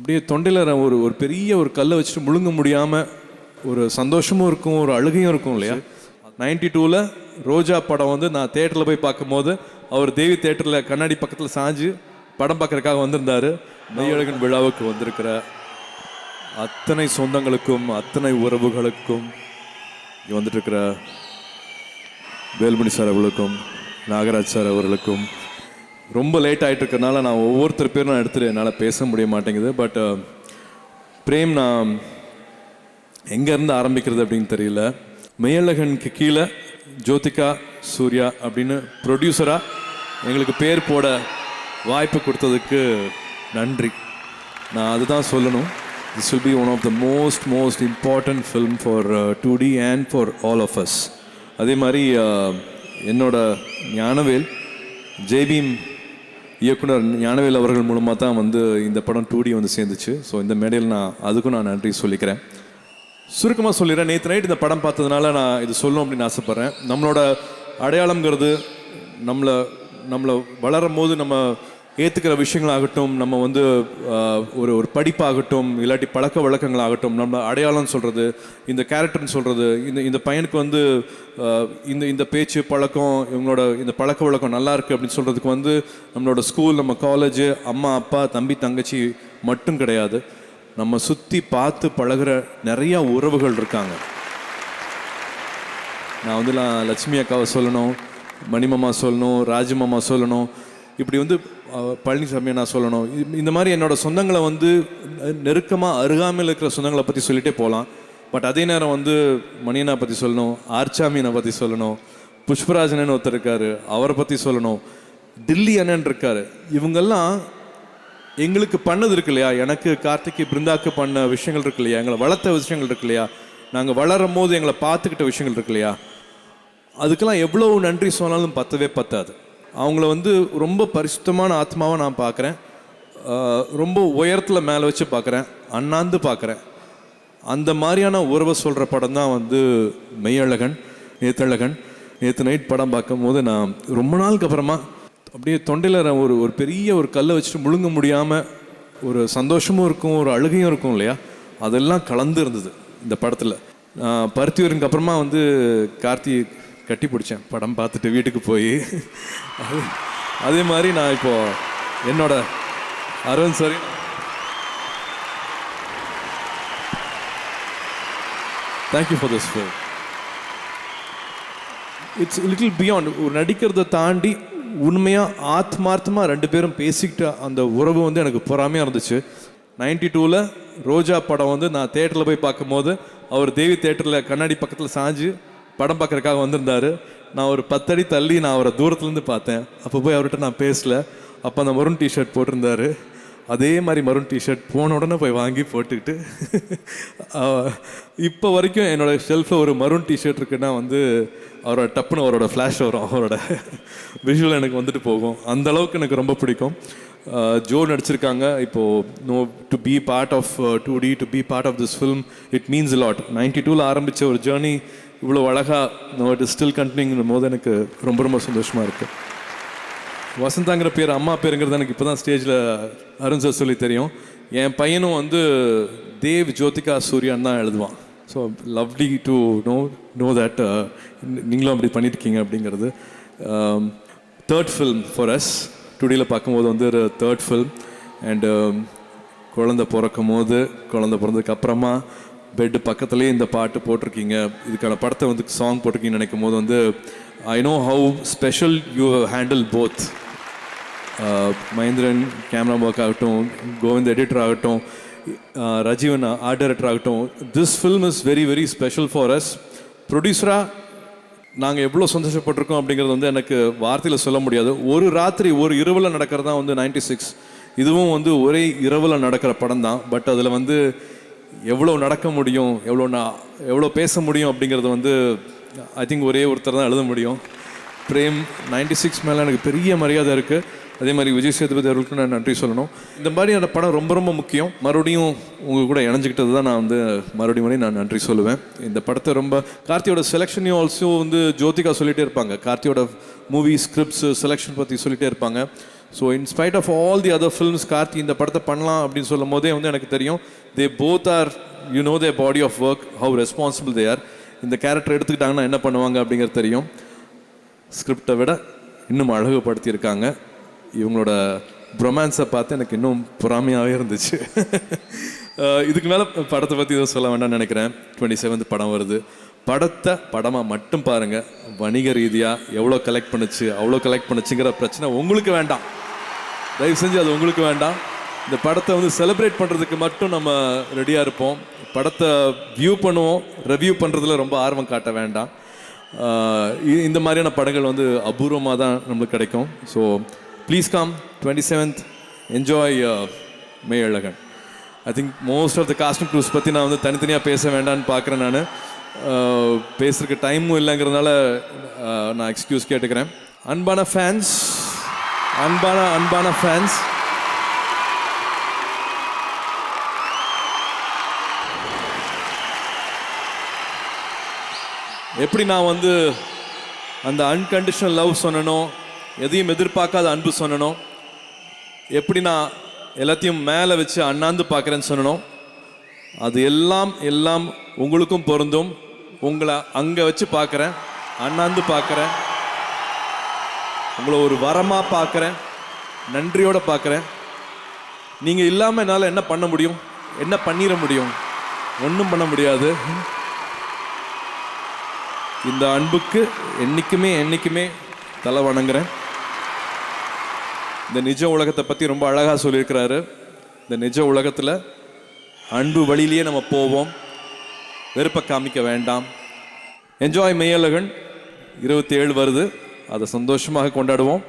அப்படியே தொண்டையில் ஒரு பெரிய ஒரு கல்லை வச்சுட்டு முழுங்க முடியாமல் ஒரு சந்தோஷமும் இருக்கும், ஒரு அழுகையும் இருக்கும் இல்லையா. 92ல் ரோஜா படம் வந்து நான் தேட்டரில் போய் பார்க்கும்போது அவர் தேவி தேட்டரில் கண்ணாடி பக்கத்தில் சாஞ்சு படம் பார்க்குறதுக்காக வந்திருந்தார். மெய்யழகன் விழாவுக்கு வந்திருக்கிற அத்தனை சொந்தங்களுக்கும் அத்தனை உறவுகளுக்கும் இங்கே வந்துட்டுருக்கிற வேல்மணி சார் அவர்களுக்கும் நாகராஜ் சார் அவர்களுக்கும் ரொம்ப லேட் ஆகிட்டு இருக்கிறதுனால நான் ஒவ்வொருத்தர் பேரும் நான் எடுத்துகிட்டு என்னால் பேச முடிய மாட்டேங்குது. பட் பிரேம், நான் எங்கேருந்து ஆரம்பிக்கிறது அப்படின்னு தெரியல. மெய்யழகனுக்கு கீழே ஜோதிகா சூர்யா அப்படின்னு ப்ரொடியூசராக எங்களுக்கு பேர் போட வாய்ப்பு கொடுத்ததுக்கு நன்றி. நான் அதுதான் சொல்லணும். This will be one of the most important film for 2D and for all of us. அதே மாதிரி என்னோட ஞானவேல், ஜெய்பீம் இயக்குனர் ஞானவேல் அவர்கள் மூலமாக தான் வந்து இந்த படம் 2D வந்து சேர்ந்துச்சு. ஸோ இந்த மேடையில் அதுக்கும் நான் நன்றி சொல்லிக்கிறேன். சுருக்கமாக சொல்லிடுறேன். நேற்று நைட் இந்த படம் பார்த்ததுனால நான் இது சொல்லணும் அப்படின்னு ஆசைப்பட்றேன். நம்மளோட அடையாளங்கிறது நம்மளை வளரும் போது நம்ம ஏற்றுக்கிற விஷயங்களாகட்டும், நம்ம வந்து ஒரு படிப்பாகட்டும், இல்லாட்டி பழக்க வழக்கங்களாகட்டும், நம்ம அடையாளம் சொல்கிறது, இந்த கேரக்டர்னு சொல்கிறது, இந்த பையனுக்கு வந்து இந்த பேச்சு பழக்கம், இவங்களோட இந்த பழக்க வழக்கம் நல்லா இருக்குது அப்படின்னு சொல்கிறதுக்கு வந்து நம்மளோட ஸ்கூல், நம்ம காலேஜு, அம்மா அப்பா தம்பி தங்கச்சி மட்டும் கிடையாது. நம்ம சுற்றி பார்த்து பழகிற நிறையா உறவுகள் இருக்காங்க. நான் வந்து லட்சுமி அக்காவை சொல்லணும், மணிமாமா சொல்லணும், ராஜமாமா சொல்லணும், இப்படி வந்து பழனிசாமியை நான் சொல்லணும். இந்த மாதிரி என்னோடய சொந்தங்களை வந்து நெருக்கமாக அருகாமையில் இருக்கிற சொந்தங்களை பற்றி சொல்லிகிட்டே போகலாம். பட் அதே நேரம் வந்து மணியனை பற்றி சொல்லணும், ஆர்ச்சாமியனை பற்றி சொல்லணும், புஷ்பராஜனன்னு ஒருத்தர் இருக்கார் அவரை பற்றி சொல்லணும், டில்லி அண்ணன் இருக்கார். இவங்கெல்லாம் எங்களுக்கு பண்ணது இருக்கு இல்லையா, எனக்கு கார்த்திக்கு பிருந்தாக்கு பண்ண விஷயங்கள் இருக்கு இல்லையா, எங்களை வளர்த்த விஷயங்கள் இருக்கு இல்லையா, நாங்கள் வளரும் போது எங்களை பார்த்துக்கிட்ட விஷயங்கள் இருக்கு இல்லையா, அதுக்கெல்லாம் எவ்வளோ நன்றி சொன்னாலும் பத்தாது. அவங்கள வந்து ரொம்ப பரிசுத்தமான ஆத்மாவை நான் பார்க்குறேன். ரொம்ப உயரத்தில் மேலே வச்சு பார்க்குறேன், அண்ணாந்து பார்க்குறேன். அந்த மாதிரியான உறவை சொல்கிற படம் தான் வந்து மெய்யழகன். நேற்று நைட் படம் பார்க்கும் போது நான் ரொம்ப நாளுக்கு அப்புறமா அப்படியே தொண்டையில் ஒரு பெரிய ஒரு கல்லை வச்சுட்டு முழுங்க முடியாமல் ஒரு சந்தோஷமும் இருக்கும், ஒரு அழுகையும் இருக்கும் இல்லையா, அதெல்லாம் கலந்து இருந்தது இந்த படத்தில். பருத்தியூருக்கு அப்புறமா வந்து கார்த்தி கட்டி பிடிச்சேன் படம் பார்த்துட்டு வீட்டுக்கு போய். அதே மாதிரி நான் இப்போது என்னோட அரவிந்த் சாரி thank you for this film. It's little beyond. ஒரு நடிக்கிறதை தாண்டி உண்மையாக ஆத்மார்த்தமாக ரெண்டு பேரும் பேசிக்கிட்ட அந்த உறவு வந்து எனக்கு பொறாமையாக இருந்துச்சு. 92ல் ரோஜா படம் வந்து நான் தேட்டரில் போய் பார்க்கும்போது அவர் தேவி தேட்டரில் கண்ணாடி பக்கத்தில் சாஞ்சு படம் பார்க்குறதுக்காக வந்திருந்தார். நான் ஒரு 10 அடி தள்ளி நான் அவரை தூரத்துலேருந்து பார்த்தேன். அப்போ போய் அவர்கிட்ட நான் பேசலை. அப்போ அந்த மரூன் டிஷர்ட் போட்டிருந்தார். அதே மாதிரி மரூன் டிஷர்ட் போன உடனே போய் வாங்கி போட்டுக்கிட்டு இப்போ வரைக்கும் என்னோடய ஷெல்ஃபில் ஒரு மரூன் டிஷர்ட் இருக்குன்னா வந்து அவரோட டப்புன்னு அவரோட ஃப்ளாஷ் வரும், அவரோட விஷுவல் எனக்கு வந்துட்டு போகும். அந்த அளவுக்கு எனக்கு ரொம்ப பிடிக்கும். ஜோ நடிச்சிருக்காங்க. இப்போது to be part of 2D, to be part of this film, it means a lot. 92ல் ஆரம்பித்த ஒரு ஜேர்னி இவ்வளோ அழகாக இட் இஸ் ஸ்டில் கண்டினியூங்கும் போது எனக்கு ரொம்ப சந்தோஷமாக இருக்குது. வசந்தாங்கிற பேர் அம்மா பேருங்கிறது எனக்கு இப்போ தான் ஸ்டேஜில் அருண் சார் சொல்லி தெரியும். என் பையனும் வந்து தேவ் ஜோதிகா சூர்யான்னு தான் எழுதுவான். So lovely to know that நீங்களும் அப்படி பண்ணியிருக்கீங்க அப்படிங்கிறது. Third film for us. 2Dயில் பார்க்கும்போது வந்து ஒரு தேர்ட் ஃபில்ம். அண்டு குழந்தை பிறந்ததுக்கு அப்புறமா பெட்டு பக்கத்துலேயே இந்த பாட்டு போட்டிருக்கீங்க. இதுக்கான படத்தை வந்து சாங் போட்டிருக்கீங்கன்னு நினைக்கும் போது வந்து I know how special you handle both. Mahendran camera work ஆகட்டும், கோவிந்த் எடிட்டர் ஆகட்டும், ரஜீவன் ஆர்ட் டைரக்டர் ஆகட்டும், this film is very special for us. ப்ரொடியூசராக நாங்கள் எவ்வளோ சந்தோஷப்பட்டிருக்கோம் அப்படிங்கிறது வந்து எனக்கு வார்த்தையில் சொல்ல முடியாது. ஒரு ராத்திரி ஒரு இரவில் நடக்கிறது தான் வந்து 96. இதுவும் வந்து ஒரே இரவில் நடக்கிற படம் தான். பட் அதில் வந்து எவ்வளோ நடக்க முடியும், எவ்வளோ பேச முடியும் அப்படிங்கிறது வந்து ஐ திங்க் ஒரே ஒருத்தர் தான் எழுத முடியும். பிரேம் 96 மேலே எனக்கு பெரிய மரியாதை இருக்குது. அதே மாதிரி விஜய் சேதுபதி அவர்களுக்கு நான் நன்றி சொல்லணும். இந்த மாதிரி அந்த படம் ரொம்ப முக்கியம். மறுபடியும் உங்கள் கூட இணைஞ்சிக்கிட்டது தான் நான் வந்து மறுபடியும் நான் நன்றி சொல்லுவேன். இந்த படத்தை கார்த்தியோட செலெக்ஷனையும் ஆல்சோ வந்து ஜோதிகா சொல்லிகிட்டே இருப்பாங்க. கார்த்தியோட மூவி ஸ்கிரிப்ட்ஸ் செலெக்ஷன் பற்றி சொல்லிகிட்டே இருப்பாங்க. So in spite of all the other films Karthi இந்த படத்தை பண்ணலாம் அப்படின்னு சொல்லும் போதே வந்து எனக்கு தெரியும் they both are you know the body of work how responsible they are. இந்த கேரக்டர் எடுத்துக்கிட்டாங்கன்னா என்ன பண்ணுவாங்க அப்படிங்கிறது தெரியும். ஸ்கிரிப்டை விட இன்னும் அழகுபடுத்தியிருக்காங்க. இவங்களோட ரொமான்ஸை பார்த்து எனக்கு இன்னும் பொறாமையாகவே இருந்துச்சு. இதுக்கு மேலே படத்தை பற்றி எதுவும் சொல்ல வேண்டாம்னு நினைக்கிறேன். 27th படம் வருது. படத்தை படமாக மட்டும் பாருங்கள். வணிக ரீதியாக எவ்வளோ கலெக்ட் பண்ணுச்சு அவ்வளோ கலெக்ட் பண்ணுச்சுங்கிற பிரச்சனை உங்களுக்கு வேண்டாம். தயவு செஞ்சு அது உங்களுக்கு வேண்டாம். இந்த படத்தை வந்து செலிப்ரேட் பண்ணுறதுக்கு மட்டும் நம்ம ரெடியாக இருப்போம். படத்தை வியூ பண்ணுவோம், ரிவ்யூ பண்ணுறதுல ரொம்ப ஆர்வம் காட்ட வேண்டாம். இந்த மாதிரியான படங்கள் வந்து அபூர்வமாக தான் நம்மளுக்கு கிடைக்கும். So please come 27th, enjoy Meiyazhagan. I think most of the cast and crews பற்றி நான் வந்து தனித்தனியாக பேச வேண்டான்னு பார்க்குறேன். நான் பேசுறதுக்கு டைமும் இல்லைங்கிறதுனால நான் எக்ஸ்கியூஸ் கேட்டுக்கிறேன். அன்பான ஃபேன்ஸ், அன்பான ஃபேன்ஸ், எப்படி நான் வந்து அந்த அன்கண்டிஷனல் லவ் சொன்னனோ, எதையும் எதிர்பார்க்காத அன்பு சொன்னனோ, எப்படி நான் எல்லாத்தையும் மேலே வச்சு அண்ணாந்து பார்க்குறேன்னு சொன்னனோ, அது எல்லாம் உங்களுக்கும் பொருந்தும். உங்களை அங்கே வச்சு பார்க்குறேன், அண்ணாந்து பார்க்குறேன், உங்களை ஒரு வரமாக பார்க்குறேன், நன்றியோடு பார்க்குறேன். நீங்கள் இல்லாமல் என்னால் என்ன பண்ண முடியும்? என்ன பண்ணிட முடியும்? ஒன்றும் பண்ண முடியாது. இந்த அன்புக்கு என்றைக்குமே தலை வணங்குறேன். இந்த நிஜ உலகத்தை பற்றி ரொம்ப அழகாக சொல்லியிருக்கிறாரு. இந்த நிஜ உலகத்தில் அன்பு வழியிலேயே நம்ம போவோம், வெறுப்பை காமிக்க வேண்டாம். என்ஜாய் மெய்யழகன் 27 வருது, அதை சந்தோஷமாக கொண்டாடுவோம்.